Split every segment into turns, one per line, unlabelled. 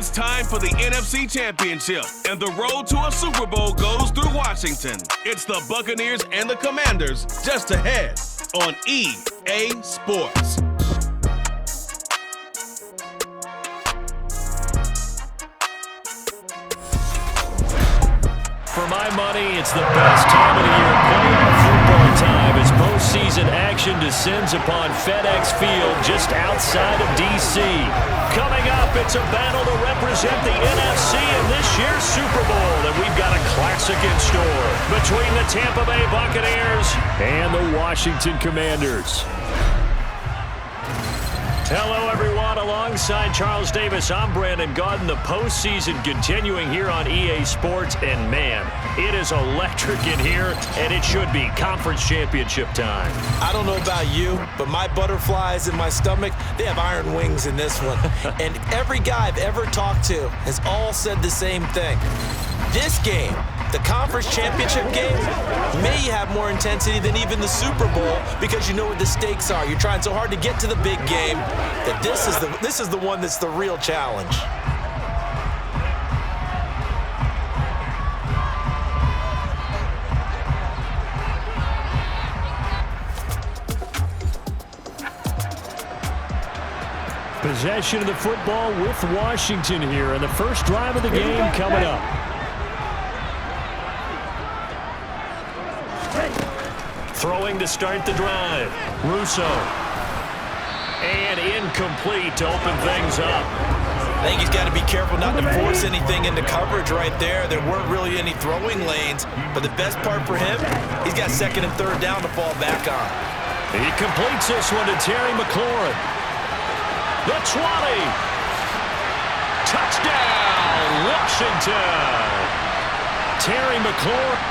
It's time for the NFC Championship, and the road to a Super Bowl goes through Washington. It's the Buccaneers and the Commanders just ahead on EA Sports.
For my money, it's the best time of the year, playoff football time, as postseason action descends upon FedEx Field just outside of D.C. Coming up, it's a battle to represent the NFC in this year's Super Bowl, and we've got a classic in store between the Tampa Bay Buccaneers and the Washington Commanders. Hello, everyone. Alongside Charles Davis, I'm Brandon Gaudin. The postseason continuing here on EA Sports, and man, it is electric in here, and it should be conference championship time.
I don't know about you, but my butterflies in my stomach, they have iron wings in this one. And every guy I've ever talked to has all said the same thing. This game, the conference championship game, may have more intensity than even the Super Bowl because you know what the stakes are. You're trying so hard to get to the big game that this is the one that's the real challenge.
Possession of the football with Washington here, and the first drive of the game coming up. Throwing to start the drive. Russo. And incomplete to open things up.
I think he's got to be careful not to force anything into coverage right there. There weren't really any throwing lanes, but the best part for him, he's got second and third down to fall back on.
He completes this one to Terry McLaurin. The 20. Touchdown, Washington. Terry McLaurin.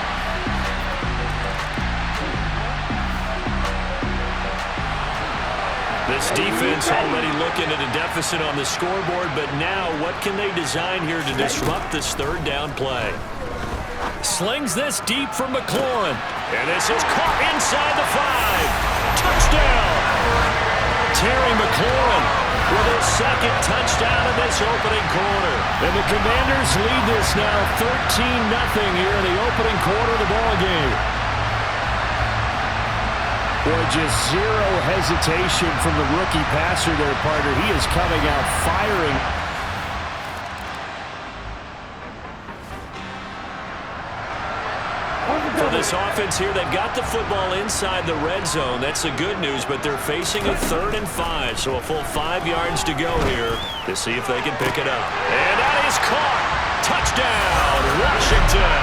This defense already looking at a deficit on the scoreboard, but now what can they design here to disrupt this third down play? Slings this deep from McLaurin, and this is caught inside the 5. Touchdown! Terry McLaurin with his second touchdown in this opening quarter. And the Commanders lead this now 13-0 here in the opening quarter of the ball game. Boy, just zero hesitation from the rookie passer there, partner. He is coming out firing. For this offense here, they've got the football inside the red zone. That's the good news, but they're facing a 3rd and 5, so a full 5 yards to go here to see if they can pick it up. And that is caught. Touchdown, Washington.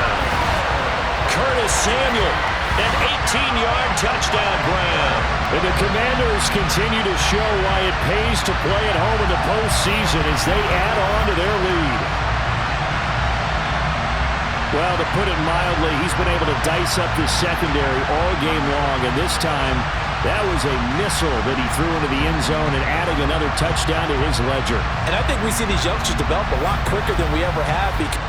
Curtis Samuel. An 18-yard touchdown grab. And the Commanders continue to show why it pays to play at home in the postseason as they add on to their lead. Well, to put it mildly, he's been able to dice up the secondary all game long, and this time that was a missile that he threw into the end zone and adding another touchdown to his ledger.
And I think we see these youngsters develop a lot quicker than we ever have because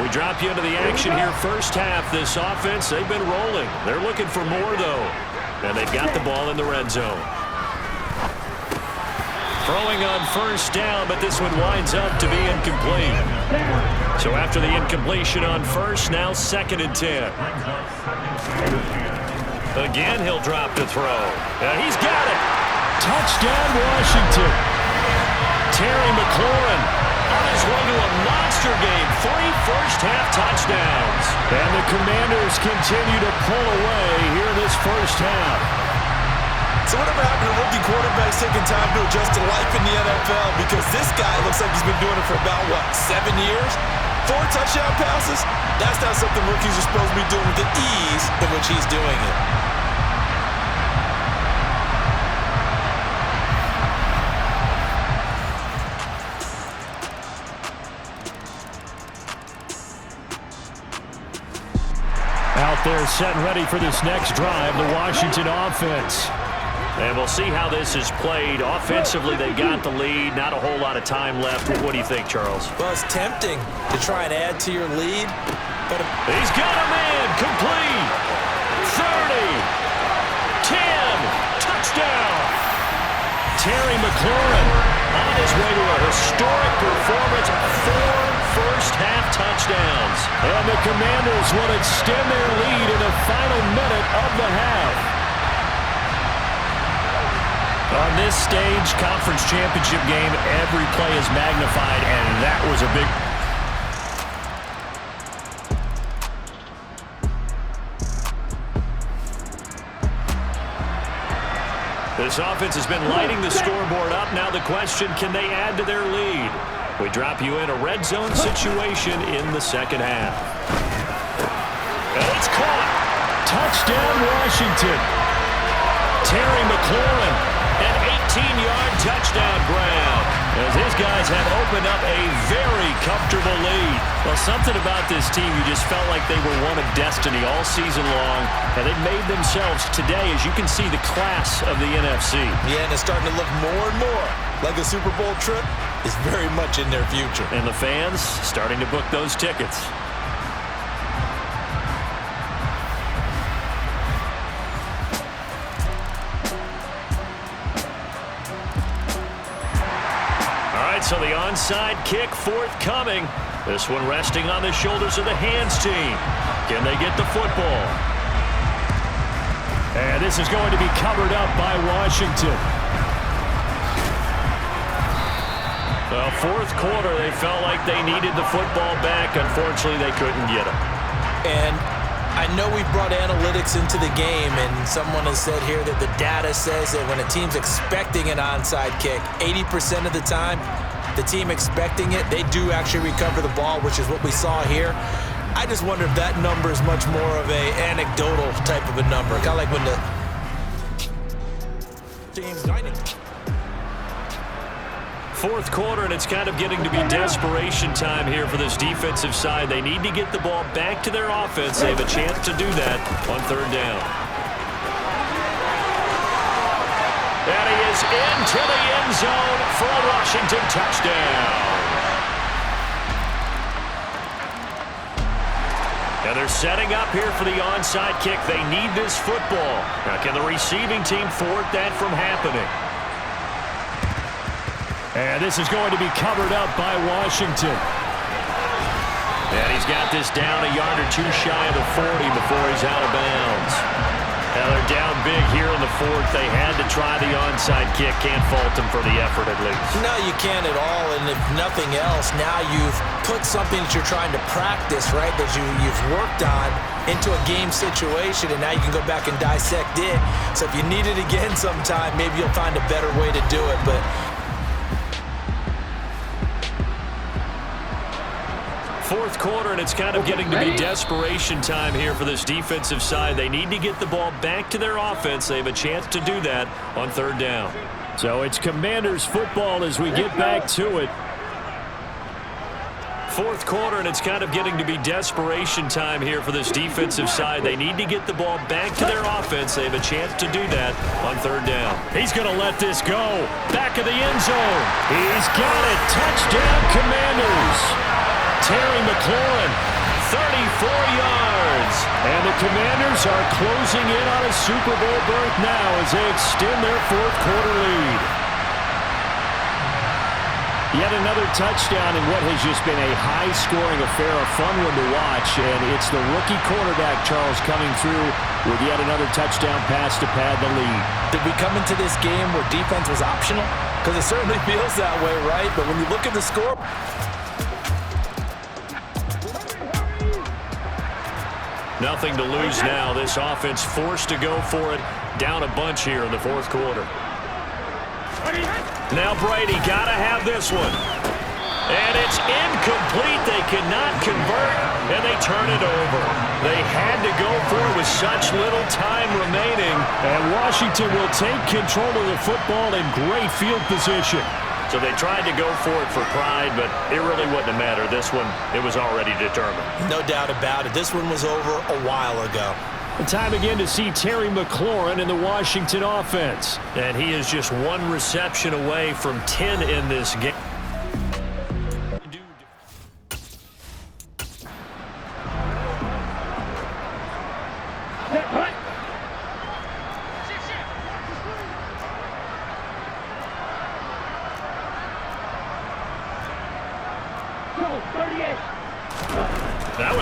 we drop you into the action here first half. This offense, they've been rolling. They're looking for more, though. And they've got the ball in the red zone. Throwing on first down, but this one winds up to be incomplete. So after the incompletion on first, now 2nd and 10. Again, he'll drop the throw. He's got it. Touchdown, Washington. Terry McLaurin on his way to a monster game. 3 first-half touchdowns. And the Commanders continue to pull away here in this first half.
So whatever happened to rookie quarterbacks taking time to adjust to life in the NFL? Because this guy looks like he's been doing it for about, 7 years? 4 touchdown passes? That's not something rookies are supposed to be doing with the ease in which he's doing it.
Out there set and ready for this next drive, the Washington offense. And we'll see how this is played. Offensively, they got the lead. Not a whole lot of time left. What do you think, Charles?
Well, it's tempting to try and add to your lead. But
he's got a man. Complete. 30. 10. touchdown. Terry McLaurin on his way to a historic performance, 4 first-half touchdowns. And the Commanders will extend their lead in the final minute of the half. On this stage, conference championship game, every play is magnified, and that was a big... This offense has been lighting the scoreboard up. Now the question, can they add to their lead? We drop you in a red zone situation in the second half. And it's caught. Touchdown, Washington. Terry McLaurin, an 18-yard touchdown grab, as his guys have opened up a very comfortable lead. Well, something about this team, you just felt like they were one of destiny all season long, and they made themselves today, as you can see, the class of the NFC.
Yeah, and it's starting to look more and more like a Super Bowl trip is very much in their future.
And the fans starting to book those tickets. So the onside kick forthcoming. This one resting on the shoulders of the hands team. Can they get the football? And this is going to be covered up by Washington. Well, fourth quarter, they felt like they needed the football back. Unfortunately, they couldn't get it.
And I know we brought analytics into the game, and someone has said here that the data says that when a team's expecting an onside kick, 80% of the time, the team expecting it, they do actually recover the ball, which is what we saw here. I just wonder if that number is much more of a anecdotal type of a number, kind of like when the team's dining.
Fourth quarter, and it's kind of getting to be desperation time here for this defensive side. They need to get the ball back to their offense. They have a chance to do that on third down. And he is into the end zone for a Washington touchdown. And they're setting up here for the onside kick. They need this football. Now, can the receiving team thwart that from happening? And this is going to be covered up by Washington. And he's got this down a yard or two shy of the 40 before he's out of bounds. Now they're down big here in the fourth. They had to try the onside kick. Can't fault them for the effort at least.
No, you can't at all. And if nothing else, now you've put something that you're trying to practice, right, that you've worked on into a game situation, and now you can go back and dissect it. So if you need it again sometime, maybe you'll find a better way to do it. But
fourth quarter, and it's kind of getting to be desperation time here for this defensive side. They need to get the ball back to their offense. They have a chance to do that on third down. So it's Commanders football as we get back to it. Fourth quarter, and it's kind of getting to be desperation time here for this defensive side. They need to get the ball back to their offense. They have a chance to do that on third down. He's going to let this go. Back of the end zone. He's got it. Touchdown, Commanders. Terry McLaurin, 34 yards. And the Commanders are closing in on a Super Bowl berth now as they extend their fourth quarter lead. Yet another touchdown in what has just been a high-scoring affair, a fun one to watch. And it's the rookie quarterback, Charles, coming through with yet another touchdown pass to pad the lead.
Did we come into this game where defense was optional? Because it certainly feels that way, right? But when you look at the score...
Nothing to lose now. This offense forced to go for it. Down a bunch here in the fourth quarter. Now Brady got to have this one. And it's incomplete. They cannot convert, and they turn it over. They had to go for it with such little time remaining. And Washington will take control of the football in great field position. So they tried to go for it for pride, but it really wouldn't have mattered. This one, it was already determined.
No doubt about it. This one was over a while ago.
And time again to see Terry McLaurin in the Washington offense. And he is just one reception away from 10 in this game.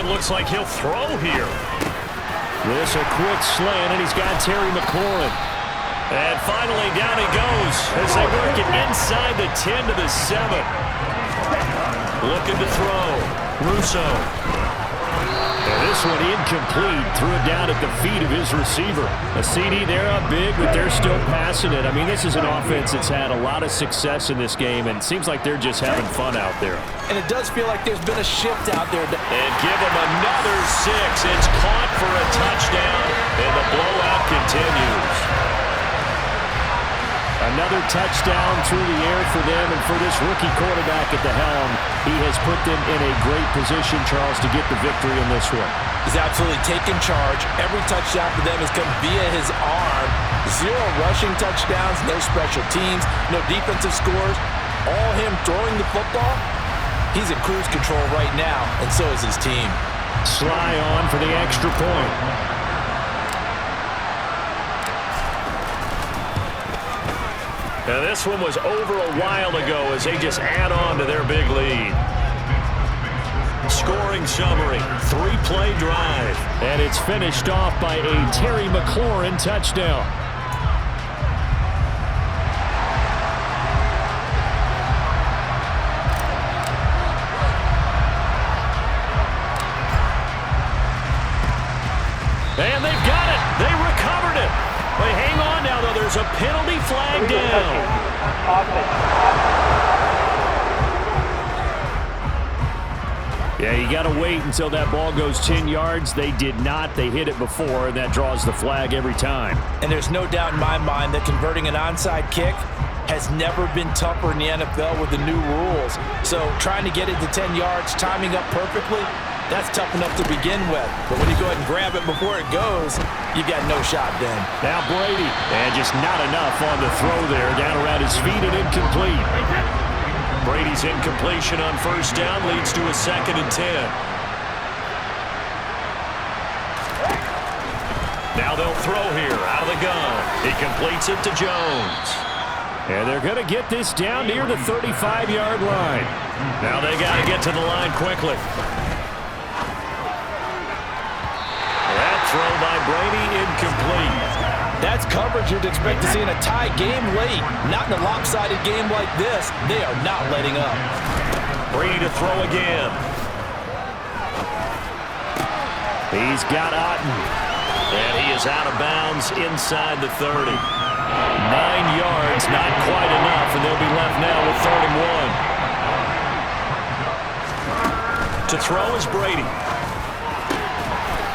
it looks like he'll throw here. This a quick slant, and he's got Terry McLaurin. And finally, down he goes as they work it inside the 10 to the 7. Looking to throw. Russo. And this one incomplete. Threw it down at the feet of his receiver. A CD, they're up big, but they're still passing it. I mean, this is an offense that's had a lot of success in this game, and it seems like they're just having fun out there.
And it does feel like there's been a shift out there.
And give him another 6. It's caught for a touchdown, and the blowout continues. Another touchdown through the air for them, and for this rookie quarterback at the helm, he has put them in a great position, Charles, to get the victory in this one.
He's absolutely taken charge. Every touchdown for them has come via his arm. 0 rushing touchdowns, no special teams, no defensive scores. All him throwing the football. He's in cruise control right now, and so is his team.
Sly on for the extra point. Now this one was over a while ago as they just add on to their big lead. Scoring summary, 3-play drive. And it's finished off by a Terry McLaurin touchdown. And they've got it. They recovered it. But hang on now, though. There's a penalty flag down. Yeah, you got to wait until that ball goes 10 yards. They did not. They hit it before, and that draws the flag every time.
And there's no doubt in my mind that converting an onside kick has never been tougher in the NFL with the new rules. So trying to get it to 10 yards, timing up perfectly, that's tough enough to begin with. But when you go ahead and grab it before it goes, you got no shot then.
Now Brady. And just not enough on the throw there. Down around his feet and incomplete. Brady's incompletion on first down leads to a 2nd and 10. Now they'll throw here out of the gun. He completes it to Jones. And they're going to get this down near the 35-yard line. Now they got to get to the line quickly. That throw by Brady incomplete.
That's coverage you'd expect to see in a tie game late. Not in a lopsided game like this. They are not letting up.
Brady to throw again. He's got Otten. And he is out of bounds inside the 30. 9 yards, not quite enough, and they'll be left now with 31. To throw is Brady.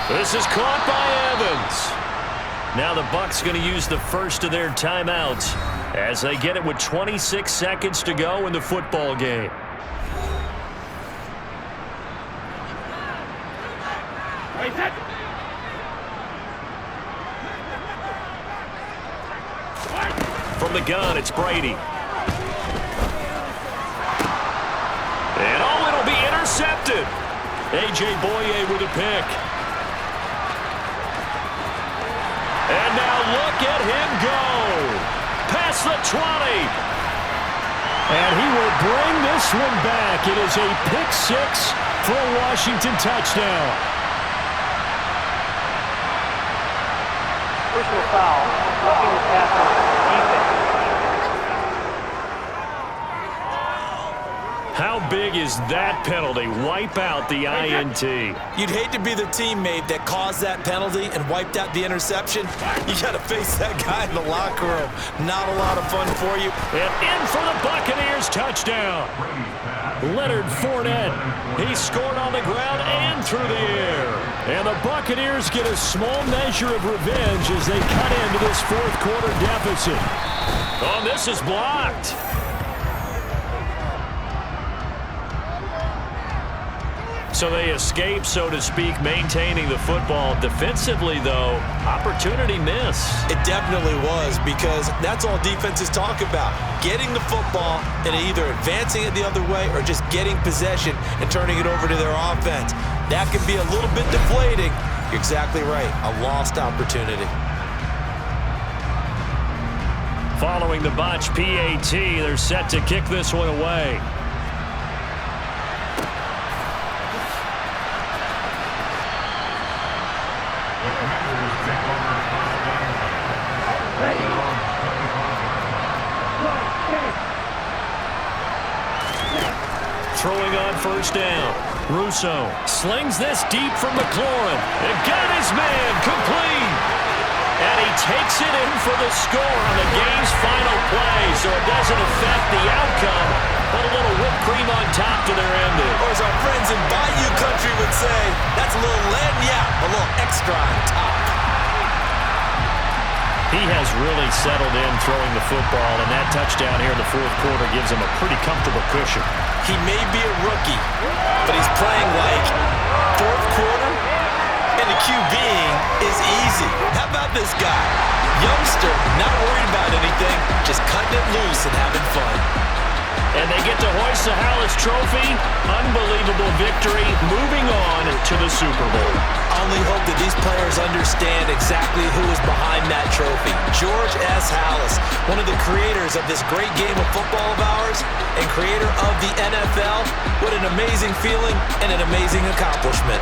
This is caught by Evans. Now the Bucs going to use the first of their timeouts as they get it with 26 seconds to go in the football game. From the gun, it's Brady. And oh, it'll be intercepted. A.J. Boye with a pick. And now look at him go. Past the 20. And he will bring this one back. It is a pick 6 for a Washington touchdown.
Personal foul. Roughing the passer. Defense.
How big is that penalty? Wipe out the INT.
You'd hate to be the teammate that caused that penalty and wiped out the interception. You got to face that guy in the locker room. Not a lot of fun for you.
And in for the Buccaneers touchdown. Leonard Fournette. He scored on the ground and through the air. And the Buccaneers get a small measure of revenge as they cut into this fourth quarter deficit. Oh, this is blocked. So they escape, so to speak, maintaining the football. Defensively, though, opportunity miss.
It definitely was, because that's all defenses talk about. Getting the football and either advancing it the other way or just getting possession and turning it over to their offense. That can be a little bit deflating. You're exactly right. A lost opportunity.
Following the botch PAT, they're set to kick this one away. Throwing on first down. Russo slings this deep from McLaurin. And got his man complete. And he takes it in for the score on the game's final play. So it doesn't affect the outcome, but a little whipped cream on top to their ending.
Or as our friends in Bayou Country would say, that's a little lagniappe, a little extra on top.
He has really settled in throwing the football, and that touchdown here in the fourth quarter gives him a pretty comfortable cushion.
He may be a rookie, but he's playing like fourth quarter, and the QBing is easy. How about this guy? Youngster, not worried about anything, just cutting it loose and having fun.
And they get to hoist the Hallis Trophy. Unbelievable victory, moving on to the Super Bowl.
Only hope that these players understand exactly who is behind that trophy. George S. Hallis, one of the creators of this great game of football of ours and creator of the NFL. What an amazing feeling and an amazing accomplishment.